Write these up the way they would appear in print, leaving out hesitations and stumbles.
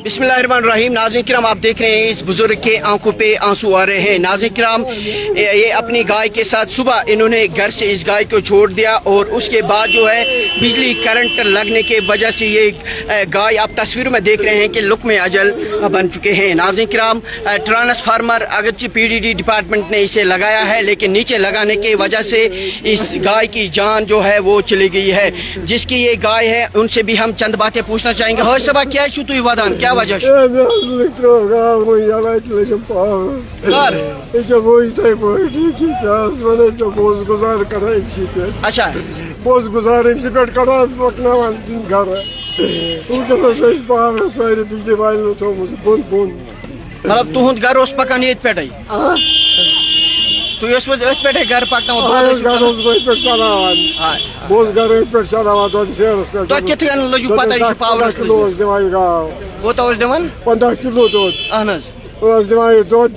बिस्मिल्लाहिर्रहमानिर्रहीम। नाज़रीन किराम, आप देख रहे हैं इस बुजुर्ग के आंखों पे आंसू आ रहे हैं। नाज़रीन किराम, ये अपनी गाय के साथ सुबह इन्होंने घर से इस गाय को छोड़ दिया और उसके बाद जो है बिजली करंट लगने के वजह से ये गाय आप तस्वीरों में देख रहे हैं कि लुक में अजल बन चुके हैं। नाज़रीन किराम, ट्रांसफार्मर अगरचे PDD डिपार्टमेंट ने इसे लगाया है, लेकिन नीचे लगाने की वजह से इस गाय की जान जो है वो चली गई है। जिसकी ये गाय है उनसे भी हम चंद बातें पूछना चाहेंगे। हो सबा क्या छुतु वादान क्या वजह अच्छा बोस गुजार सारे बिजली वाले बुन बुन मतलब तुहद घर उस पकान ये पे तुस पे घर पकना कित लजू पता पावर वो तो दिवान 15 किलो दूध अहन दूध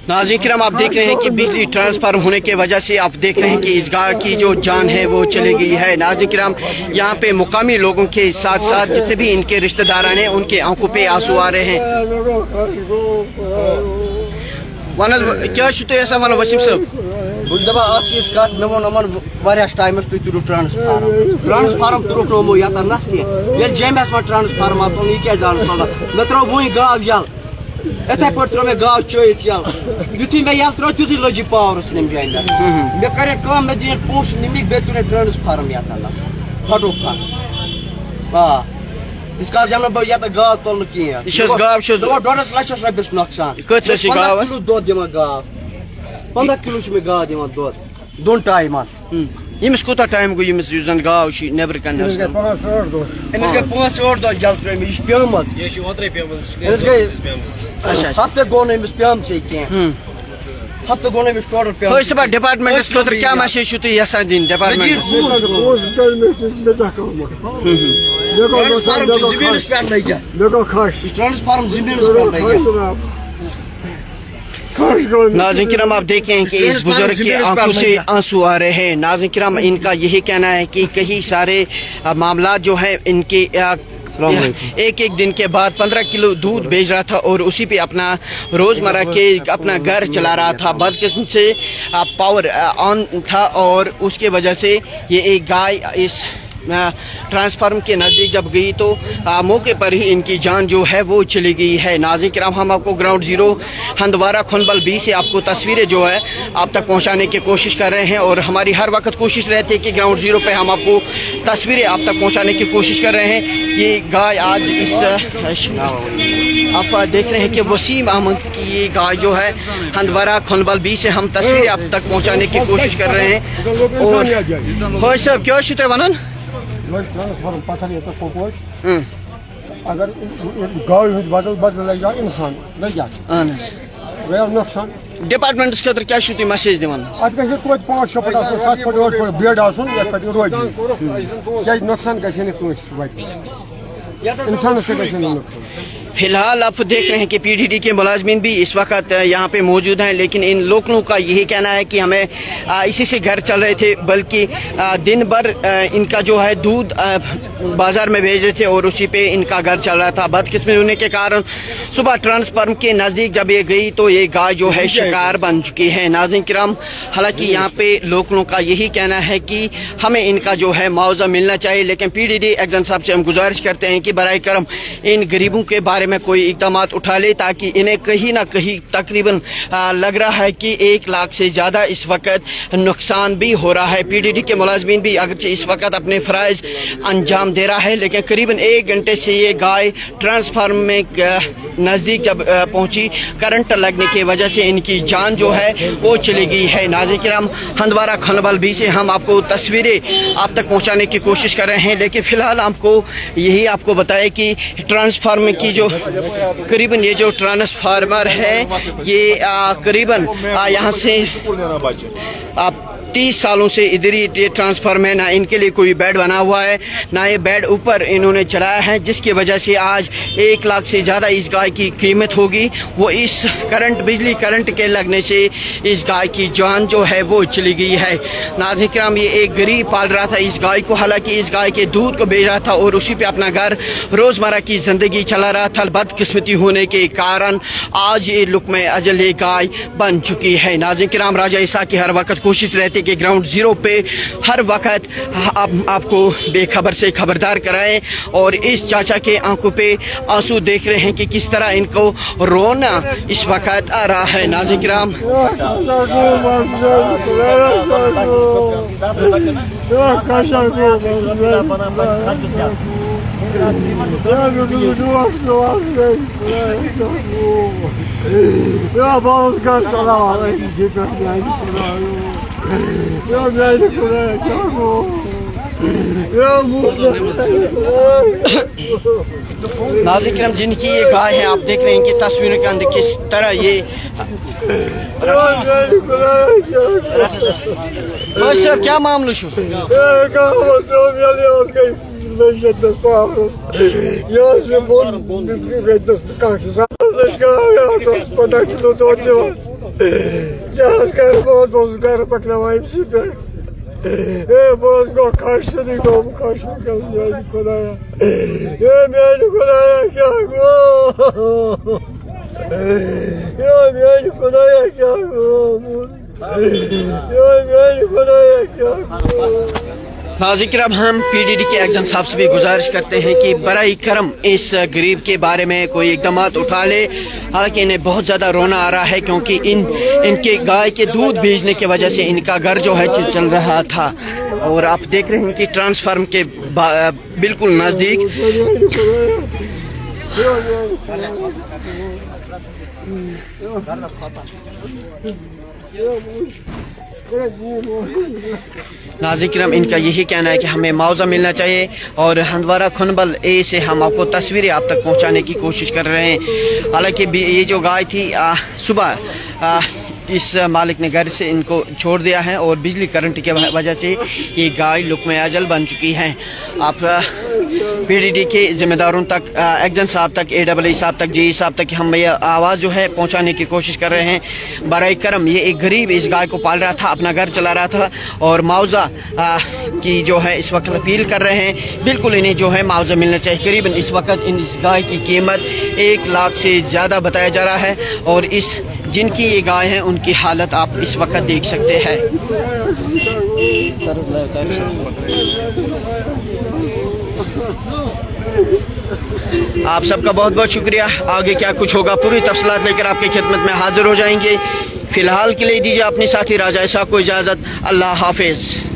नाज़रीन किराम, आप देख रहे हैं कि बिजली ट्रांसफार्म होने की वजह से आप देख रहे हैं कि इस गाय की जो जान है वो चली गई है। नाज़रीन किराम, यहाँ पे मुकामी लोगों के साथ साथ जितने भी इनके रिश्तेदार हैं उनके आंखों पे आंसू आ रहे हैं। क्या ऐसा वन वसीम साहब चीज कत मे वो टाइम तुरु ट्रांसफार्म तुरुक नमो ये नस ये जमस मे ट्रांसफार्म तुम यह क्या मे त्रो वो गाव यल اتھے پہ ترو مے گاو چویت یل یتھی مے یل ترو تیتھی لجی پاورس نم جائیں مے کرے کام مے دین پوش نمک بے تنے ٹرانسفارم یا تھا پھٹو کھا اس کا جانا بہ یا گاو تول کی ہے اس گاو چھ 2.5 لچھ رۄپیس نقصان کت چھ گاو 15 کلو دود دما گاو 15 کلو چھ مے گاو دما دود دون ٹائمان یمس کوتا ٹائم گو یمس یوزن گاو چھ نیبر کنس امس گے 5 دۄہ جل ترے مے یہ پیمت یہ چھ اوترے پیمت امس گے اچھا ہفتہ گو نہ امس پیام چھ کی ہفتہ گو نہ امس ٹوٹل پیام ہوئی سبا ڈپارٹمنٹس خاطر کیا میسیج چھو تو یسان دین ڈپارٹمنٹ ٹرانسفارم زمینس پہ لگا ناظرین کرام، آپ دیکھیں کہ اس بزرگ کے آنکھوں سے آنسو آ رہے ہیں۔ ناظرین کرام، ان کا یہی کہنا ہے کہ کئی سارے معاملات جو ہیں ان کے ایک دن کے بعد 15 کلو دودھ بیچ رہا تھا اور اسی پہ اپنا روزمرہ کے اپنا گھر چلا رہا تھا۔ بدقسمت سے پاور آن تھا اور اس کے وجہ سے یہ ایک گائے اس ٹرانسفارم کے نزدیک جب گئی تو موقع پر ہی ان کی جان جو ہے وہ چلی گئی ہے۔ ناظرین کرام، ہم آپ کو ground zero Handwara Khanabal B سے آپ کو تصویریں جو ہے آپ تک پہنچانے کی کوشش کر رہے ہیں اور ہماری ہر وقت کوشش رہتی ہے کہ گراؤنڈ زیرو پہ ہم آپ کو تصویریں آپ تک پہنچانے کی کوشش کر رہے ہیں۔ یہ گائے آج اس آپ دیکھ رہے ہیں کہ وسیم احمد کی یہ گائے جو ہے ہندوارہ کھنبل B سے ہم تصویریں آپ تک پہنچانے کی کوشش کر رہے ہیں۔ اور ہوئی صاحب کیا چھو تُہۍ ونان ٹرانسفارم پتھر یہ کپوش اگر گاؤ بدل بدل لگ جائے انسان لگ جائے گیا نقصان ڈپارٹمنٹس خاطر کیا چھو تُہۍ میسیج دِوان ات گژھِ توتہِ 5-6 فٹ آسُن 7 فٹ 8 فٹ بیڈ آسُن یتھ پٮ۪ٹھ یہِ روزِ کیازِ نۄقصان گژھِ نہٕ کٲنٛسہِ وتہِ انسانس تہِ گژھِ نہٕ نۄقصان۔ فی الحال آپ دیکھ رہے ہیں کہ PDD کے ملازمین بھی اس وقت یہاں پہ موجود ہیں، لیکن ان لوگوں کا یہی کہنا ہے کہ ہمیں اسی سے گھر چل رہے تھے، بلکہ دن بھر ان کا جو ہے دودھ بازار میں بھیج رہے تھے اور اسی پہ ان کا گھر چل رہا تھا۔ بدقسمت ہونے کے کارن صبح ٹرانسفارم کے نزدیک جب یہ گئی تو یہ گائے جو ہے شکار بن چکی ہے۔ ناظرین کرام، حالانکہ یہاں پہ لوگوں کا یہی کہنا ہے کہ ہمیں ان کا جو ہے معاوضہ ملنا چاہیے، لیکن PDD ایگزن صاحب سے ہم گزارش کرتے ہیں کہ برائے کرم ان غریبوں کے بارے میں کوئی اقدامات اٹھا لے تاکہ انہیں کہیں نہ کہیں تقریباً لگ رہا ہے کہ 1 لاکھ سے زیادہ اس وقت نقصان بھی ہو رہا ہے۔ PDD کے ملازمین بھی اگرچہ اس وقت اپنے فرائض انجام دے رہا ہے، لیکن قریباً 1 گھنٹے سے یہ گائے ٹرانسفارم میں نزدیک جب پہنچی، کرنٹ لگنے کی وجہ سے ان کی جان جو ہے وہ چلی گئی ہے۔ ناظرین کرام، ہندوارہ کھنبل B سے ہم آپ کو تصویریں آپ تک پہنچانے کی کوشش کر رہے ہیں، لیکن فی الحال آپ کو یہی آپ کو بتائے کہ ٹرانسفارم کی جو قریباً یہ جو ٹرانسفارمر ہے یہ قریباً یہاں سے آپ 30 सालों से इधर ही ट्रांसफार्म है, ना इनके लिए कोई बेड बना हुआ है, ना ये बेड ऊपर इन्होंने चढ़ाया है, जिसकी वजह से आज 1 लाख से ज़्यादा इस गाय की कीमत होगी। वो इस बिजली करंट के लगने से इस गाय की जान जो है वो चली गई है। नाज़रीन किराम, ये एक गरीब पाल रहा था इस गाय को, हालांकि इस गाय के दूध को बेच रहा था और उसी पे अपना घर रोज़मर्रा की ज़िंदगी चला रहा था। बदकिस्मती होने के कारण आज ये लुक़्मा अजल ये गाय बन चुकी है। नाज़रीन किराम, राजा ईसा की हर वक्त कोशिश रहती है कि ग्राउंड ज़ीरो पे हर वक्त आपको बेखबर से खबरदार कराएं, और इस चाचा के आंखों पे आंसू देख रहे हैं कि किस तरह इनको रोना इस वक्त आ रहा है। नाज़रीन किराम, नाज़रीन किराम, जिनकी ये गाय है, आप देख रहे हैं कि तस्वीरों के अंदर किस तरह ये बस क्या मामला शु नाज़रीन किराम, हम PDD के एक्जन साहब से भी गुजारिश करते हैं कि बराए करम इस गरीब के बारे में कोई इकदाम उठा ले। हालांकि इन्हें बहुत ज़्यादा रोना आ रहा है, क्योंकि इनके गाय के दूध भेजने की वजह से इनका घर जो है चल रहा था। और आप देख रहे हैं कि ट्रांसफार्म के बिल्कुल नज़दीक नाज़रीन किराम, इनका यही कहना है कि हमें मुआवजा मिलना चाहिए, और हंदवारा खुनबल ए से हम आपको तस्वीरें आप तक पहुंचाने की कोशिश कर रहे हैं। हालांकि ये जो गाय थी सुबह इस मालिक ने घर से इनको छोड़ दिया है, और बिजली करंट की वजह से ये गाय लुक़्मा अजल बन चुकी है। आप PDD के ज़िम्मेदारों तक, एक्जन साहब तक, AEE साहब तक, JE साहब तक हम ये आवाज़ जो है पहुंचाने की कोशिश कर रहे हैं। बराए करम, ये एक गरीब इस गाय को पाल रहा था, अपना घर चला रहा था, और मुआवजा की जो है इस वक्त अपील कर रहे हैं। बिल्कुल इन्हें जो है मुआवजा मिलना चाहिए। करीबन इस वक्त इस गाय की कीमत 1 लाख से ज़्यादा बताया जा रहा है, और जिनकी ये गाय है उनकी हालत आप इस वक्त देख सकते हैं। आप सबका बहुत बहुत शुक्रिया। आगे क्या कुछ होगा पूरी तफसीलात लेकर आपकी खिदमत में हाजिर हो जाएंगे। फिलहाल के लिए दीजिए अपने साथी राजा ईसा को इजाज़त। अल्लाह हाफिज़।